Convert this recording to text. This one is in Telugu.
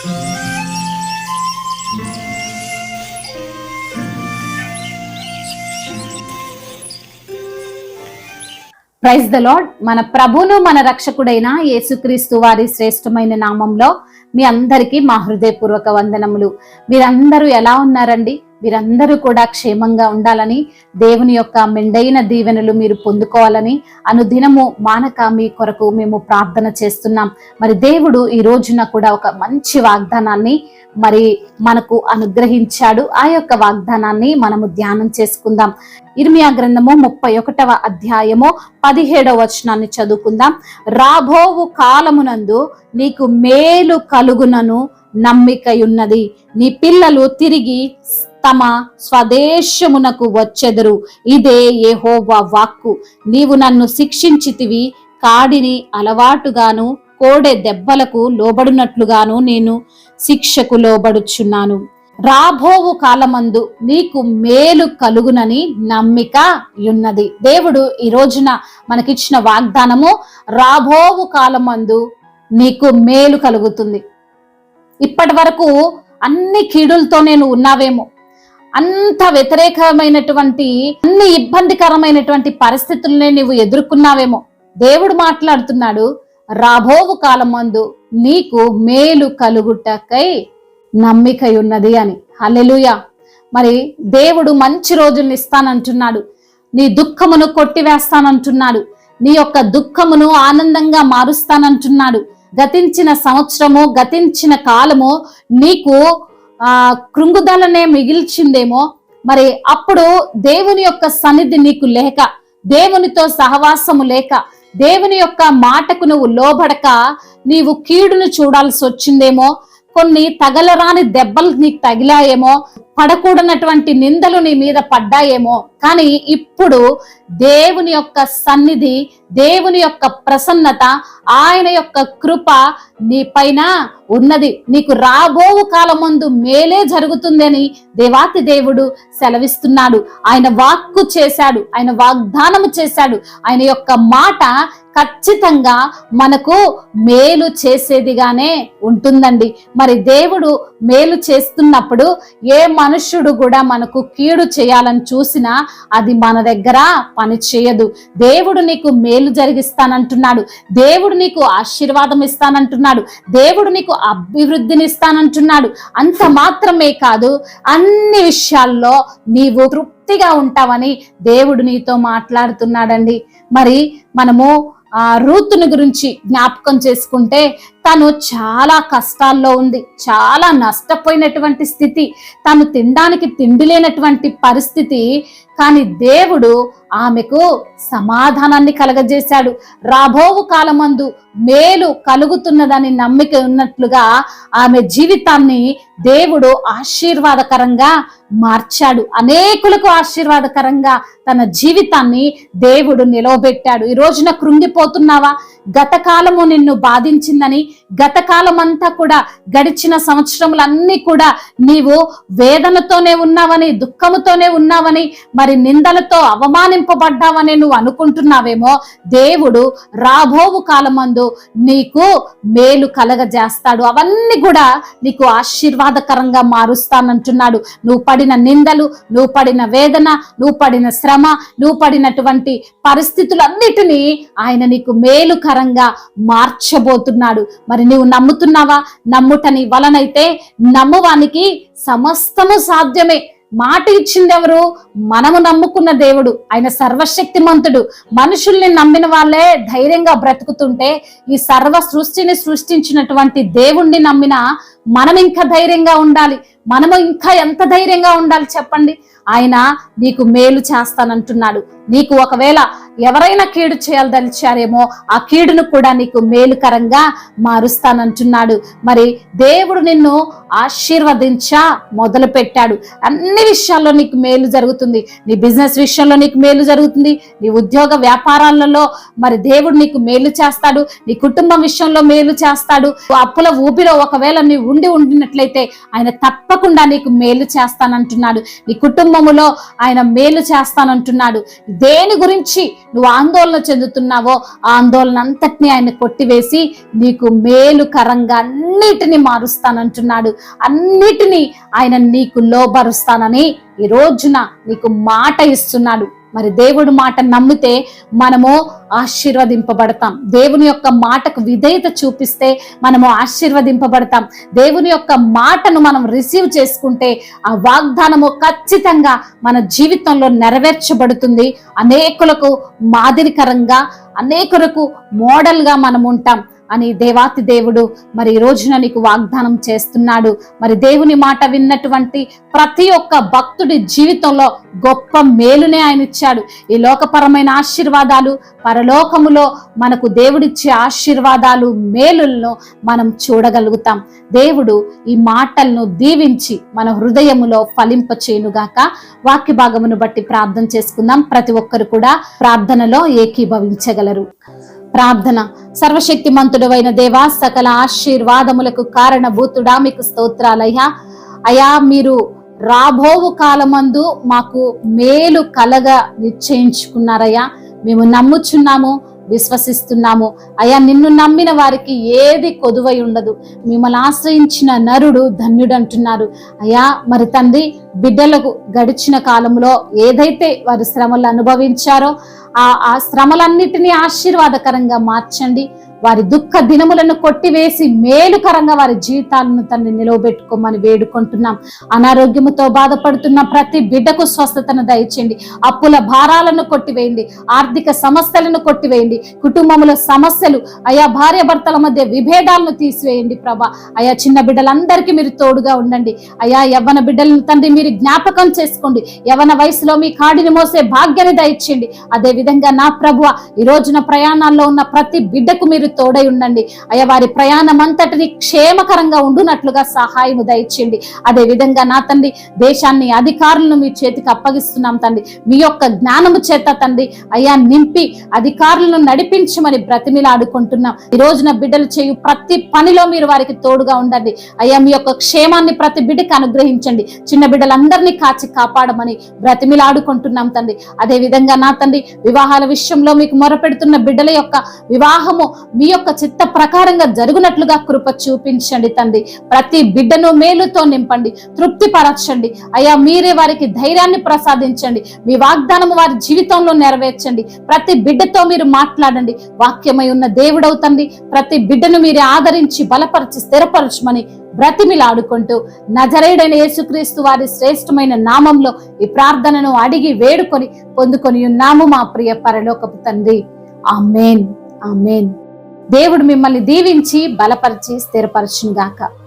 Praise the lord. మన ప్రభును మన రక్షకుడైన యేసుక్రీస్తు వారి శ్రేష్టమైన నామంలో మీ అందరికీ మా హృదయపూర్వక వందనములు. మీరందరూ ఎలా ఉన్నారండి? మీరందరూ కూడా క్షేమంగా ఉండాలని, దేవుని యొక్క మెండైన దీవెనలు మీరు పొందుకోవాలని అనుదినము మానక మీ కొరకు మేము ప్రార్థన చేస్తున్నాం. మరి దేవుడు ఈ రోజున కూడా ఒక మంచి వాగ్దానాన్ని మరి మనకు అనుగ్రహించాడు. ఆ యొక్క వాగ్దానాన్ని మనము ధ్యానం చేసుకుందాం. ఇర్మియా గ్రంథము 31వ అధ్యాయము 17వ వచనాన్ని చదువుకుందాం. రాబోవు కాలమునందు నీకు మేలు కలుగునను నమ్మికయున్నది, నీ పిల్లలు తిరిగి తమ స్వదేశమునకు వచ్చెదరు, ఇదే యెహోవా వాక్కు. నీవు నన్ను శిక్షించితివి, కాడిని అలవాటుగాను కోడె దెబ్బలకు లోబడినట్లుగాను నేను శిక్షకు లోబడుచున్నాను. రాబోవు కాలమందు నీకు మేలు కలుగునని నమ్మిక ఉన్నది. దేవుడు ఈ రోజున మనకిచ్చిన వాగ్దానము, రాబోవు కాలమందు నీకు మేలు కలుగుతుంది. ఇప్పటి వరకు అన్ని కీడులతో నేను ఉన్నావేమో, అంత వ్యతిరేకమైనటువంటి అన్ని ఇబ్బందికరమైనటువంటి పరిస్థితులనే నీవు ఎదుర్కొన్నావేమో. దేవుడు మాట్లాడుతున్నాడు, రాబోవు కాలమందు నీకు మేలు కలుగుటకై నమ్మిక ఉన్నది అని. హల్లెలూయా. మరి దేవుడు మంచి రోజుల్ని ఇస్తానంటున్నాడు, నీ దుఃఖమును కొట్టివేస్తానంటున్నాడు, నీ యొక్క దుఃఖమును ఆనందంగా మారుస్తానంటున్నాడు. గతించిన సంవత్సరము, గతించిన కాలము నీకు కృంగుదలనే మిగిల్చిందేమో. మరి అప్పుడు దేవుని యొక్క సన్నిధి నీకు లేక, దేవునితో సహవాసము లేక, దేవుని యొక్క మాటకు నువ్వు లోబడక నీవు కీడును చూడాల్సి వచ్చిందేమో. కొన్ని తగలరాని దెబ్బలు నీకు తగిలాయేమో, పడకూడనటువంటి నిందలు నీ మీద పడ్డాయేమో. కానీ ఇప్పుడు దేవుని యొక్క సన్నిధి, దేవుని యొక్క ప్రసన్నత, ఆయన యొక్క కృప నీ పైన ఉన్నది. నీకు రాబోవు కాలం ముందు మేలే జరుగుతుందని దేవాతి దేవుడు సెలవిస్తున్నాడు. ఆయన వాక్కు చేశాడు, ఆయన వాగ్దానము చేశాడు. ఆయన యొక్క మాట ఖచ్చితంగా మనకు మేలు చేసేదిగానే ఉంటుందండి. మరి దేవుడు మేలు చేస్తున్నప్పుడు ఏ మనుష్యుడు కూడా మనకు కీడు చేయాలని చూసినా అది మన దగ్గర పని చేయదు. దేవుడు నీకు మేలు జరిగిస్తానంటున్నాడు, దేవుడు నీకు ఆశీర్వాదం ఇస్తానంటున్నాడు, దేవుడు నీకు అభివృద్ధిని ఇస్తానంటున్నాడు. అంత మాత్రమే కాదు, అన్ని విషయాల్లో నీవు తృప్తిగా ఉంటావని దేవుడు నీతో మాట్లాడుతున్నాడండి. మరి మనము రూతుని గురించి జ్ఞాపకం చేసుకుంటే, తను చాలా కష్టాల్లో ఉంది, చాలా నష్టపోయినటువంటి స్థితి, తను తినడానికి తిండి లేనటువంటి పరిస్థితి. కానీ దేవుడు ఆమెకు సమాధానాన్ని కలగజేశాడు. రాబోవు కాలమందు మేలు కలుగుతున్నదని నమ్మిక ఉన్నట్లుగా ఆమె జీవితాన్ని దేవుడు ఆశీర్వాదకరంగా మార్చాడు. అనేకులకు ఆశీర్వాదకరంగా తన జీవితాన్ని దేవుడు నిలవబెట్టాడు. ఈ రోజున కృంగిపోతున్నావా? గతకాలము నిన్ను బాధించిందని, గతకాలం అంతా కూడా గడిచిన సంవత్సరములన్నీ కూడా నీవు వేదనతోనే ఉన్నావని, దుఃఖముతోనే ఉన్నావని, మరి నిందలతో అవమానింపబడ్డావని నువ్వు అనుకుంటున్నావేమో. దేవుడు రాబోవు కాలమందు నీకు మేలు కలగజేస్తాడు. అవన్నీ కూడా నీకు ఆశీర్వాదకరంగా మారుస్తానంటున్నాడు. నువ్వు పడిన నిందలు, నువ్వు పడిన వేదన, నువ్వు పడిన శ్రమ, నువ్వు పడినటువంటి పరిస్థితులన్నిటినీ ఆయన నీకు మేలుకరంగా మార్చబోతున్నాడు. మరి నువ్వు నమ్ముతున్నావా? నమ్ముటని వలనైతే నమ్మువానికి సమస్తము సాధ్యమే. మాట ఇచ్చింది ఎవరు? మనము నమ్ముకున్న దేవుడు. ఆయన సర్వశక్తిమంతుడు. మనుషుల్ని నమ్మిన వాళ్ళే ధైర్యంగా బ్రతుకుతుంటే, ఈ సర్వ సృష్టిని సృష్టించినటువంటి దేవుణ్ణి నమ్మిన మనం ఇంకా ధైర్యంగా ఉండాలి. మనము ఇంకా ఎంత ధైర్యంగా ఉండాలి చెప్పండి? ఆయన నీకు మేలు చేస్తానంటున్నాడు. నీకు ఒకవేళ ఎవరైనా కీడు చేయాలదలిచారేమో, ఆ కీడును కూడా నీకు మేలుకరంగా మారుస్తానంటున్నాడు. మరి దేవుడు నిన్ను ఆశీర్వదించా మొదలు పెట్టాడు. అన్ని విషయాల్లో నీకు మేలు జరుగుతుంది. నీ బిజినెస్ విషయంలో నీకు మేలు జరుగుతుంది, నీ ఉద్యోగ వ్యాపారాలలో మరి దేవుడు నీకు మేలు చేస్తాడు, నీ కుటుంబం విషయంలో మేలు చేస్తాడు. అప్పుల ఊపిలో ఒకవేళ నీవు ఉండినట్లయితే ఆయన తప్ప తప్పకుండా నీకు మేలు చేస్తానంటున్నాడు. నీ కుటుంబములో ఆయన మేలు చేస్తానంటున్నాడు. దేని గురించి నువ్వు ఆందోళన చెందుతున్నావో ఆ ఆందోళన అంతటిని ఆయన కొట్టివేసి నీకు మేలుకరంగా అన్నిటిని మారుస్తానంటున్నాడు. అన్నిటినీ ఆయన నీకు లోబరుస్తానని ఈ రోజున నీకు మాట ఇస్తున్నాడు. మరి దేవుడి మాట నమ్మితే మనము ఆశీర్వదింపబడతాం. దేవుని యొక్క మాటకు విధేయత చూపిస్తే మనము ఆశీర్వదింపబడతాం. దేవుని యొక్క మాటను మనం రిసీవ్ చేసుకుంటే ఆ వాగ్దానము ఖచ్చితంగా మన జీవితంలో నెరవేర్చబడుతుంది. అనేకులకు మాదిరికరంగా, అనేకులకు మోడల్గా మనం ఉంటాం అని దేవాతి దేవుడు మరి ఈ రోజున నీకు వాగ్దానం చేస్తున్నాడు. మరి దేవుని మాట విన్నటువంటి ప్రతి ఒక్క భక్తుడి జీవితంలో గొప్ప మేలునే ఆయన ఇచ్చాడు. ఈ లోకపరమైన ఆశీర్వాదాలు, పరలోకములో మనకు దేవుడిచ్చే ఆశీర్వాదాలు, మేలులను మనం చూడగలుగుతాం. దేవుడు ఈ మాటలను దీవించి మన హృదయములో ఫలింప చేయునుగాక. వాక్య భాగమును బట్టి ప్రార్థన చేసుకుందాం. ప్రతి ఒక్కరు కూడా ప్రార్థనలో ఏకీభవించగలరు. ప్రార్థన. సర్వశక్తిమంతుడైన దేవా, సకల ఆశీర్వాదములకు కారణభూతుడా, మీకు స్తోత్రాలయ్యా. అయా, మీరు రాబోవు కాలమందు మాకు మేలు కలగా నిశ్చయించుకున్నారయ్యా. మేము నమ్ముచున్నాము, విశ్వసిస్తున్నాము. అయ్యా, నిన్ను నమ్మిన వారికి ఏది కొదువై ఉండదు. మిమ్మల్ని ఆశ్రయించిన నరుడు ధన్యుడు అంటున్నారు. అయ్యా, మరి తండ్రి, బిడ్డలకు గడిచిన కాలంలో ఏదైతే వారి శ్రమలు అనుభవించారో ఆ శ్రమలన్నిటినీ ఆశీర్వాదకరంగా మార్చండి. వారి దుఃఖ దినములను కొట్టివేసి మేలుకరంగా వారి జీవితాలను తనని నిలవబెట్టుకోమని వేడుకుంటున్నాం. అనారోగ్యముతో బాధపడుతున్న ప్రతి బిడ్డకు స్వస్థతను దయచేయండి. అప్పుల భారాలను కొట్టివేయండి. ఆర్థిక సమస్యలను కొట్టివేయండి. కుటుంబంలో సమస్యలు, అయా భార్య భర్తల మధ్య విభేదాలను తీసివేయండి ప్రభా. అయా, చిన్న బిడ్డలందరికీ మీరు తోడుగా ఉండండి. అయా, యవ్వన బిడ్డలను తండ్రి మీరు జ్ఞాపకం చేసుకోండి. యవ్వన వయసులో మీ కాడిని మోసే భాగ్యాన్ని దయచేయండి. అదే విధంగా నా ప్రభువ, ఈ రోజున ప్రయాణాల్లో ఉన్న ప్రతి బిడ్డకు మీరు తోడై ఉండండి. అయ్యా, వారి ప్రయాణం అంతటిని క్షేమకరంగా ఉండునట్లుగా సహాయము దయచేయండి. అదే విధంగా నా తండ్రి, దేశాన్ని, అధికారులను మీ చేతికి అప్పగిస్తున్నాం తండ్రి. మీ యొక్క జ్ఞానము చేత తండ్రి అయ్యా నింపి అధికారులను నడిపించమని బ్రతిమిలాడుకుంటున్నాం. ఈ రోజున బిడ్డలు చేయు ప్రతి పనిలో మీరు వారికి తోడుగా ఉండండి. అయ్యా, మీ యొక్క క్షేమాన్ని ప్రతి బిడ్డకి అనుగ్రహించండి. చిన్న బిడ్డలందరినీ కాచి కాపాడమని బ్రతిమిలాడుకుంటున్నాం తండ్రి. అదే విధంగా నా తండ్రి, వివాహాల విషయంలో మీకు మొరపెడుతున్న బిడ్డల యొక్క వివాహము మీ యొక్క చిత్త ప్రకారంగా జరుగునట్లుగా కృప చూపించండి తండ్రి. ప్రతి బిడ్డను మేలుతో నింపండి, తృప్తిపరచండి. అయ్యా, మీరే వారికి ధైర్యాన్ని ప్రసాదించండి. మీ వాగ్దానము వారి జీవితంలో నెరవేర్చండి. ప్రతి బిడ్డతో మీరు మాట్లాడండి. వాక్యమై ఉన్న దేవుడవుతండి. ప్రతి బిడ్డను మీరే ఆదరించి బలపరిచి స్థిరపరచమని బ్రతిమిలాడుకుంటూ నజరేయుడైన యేసుక్రీస్తు వారి శ్రేష్టమైన నామంలో ఈ ప్రార్థనను అడిగి వేడుకొని పొందుకొని ఉన్నాము మా ప్రియ పరలోకపు తండ్రి. ఆమేన్, ఆమేన్. దేవుడు మిమ్మల్ని దీవించి బలపరిచి స్థిరపరచును గాక.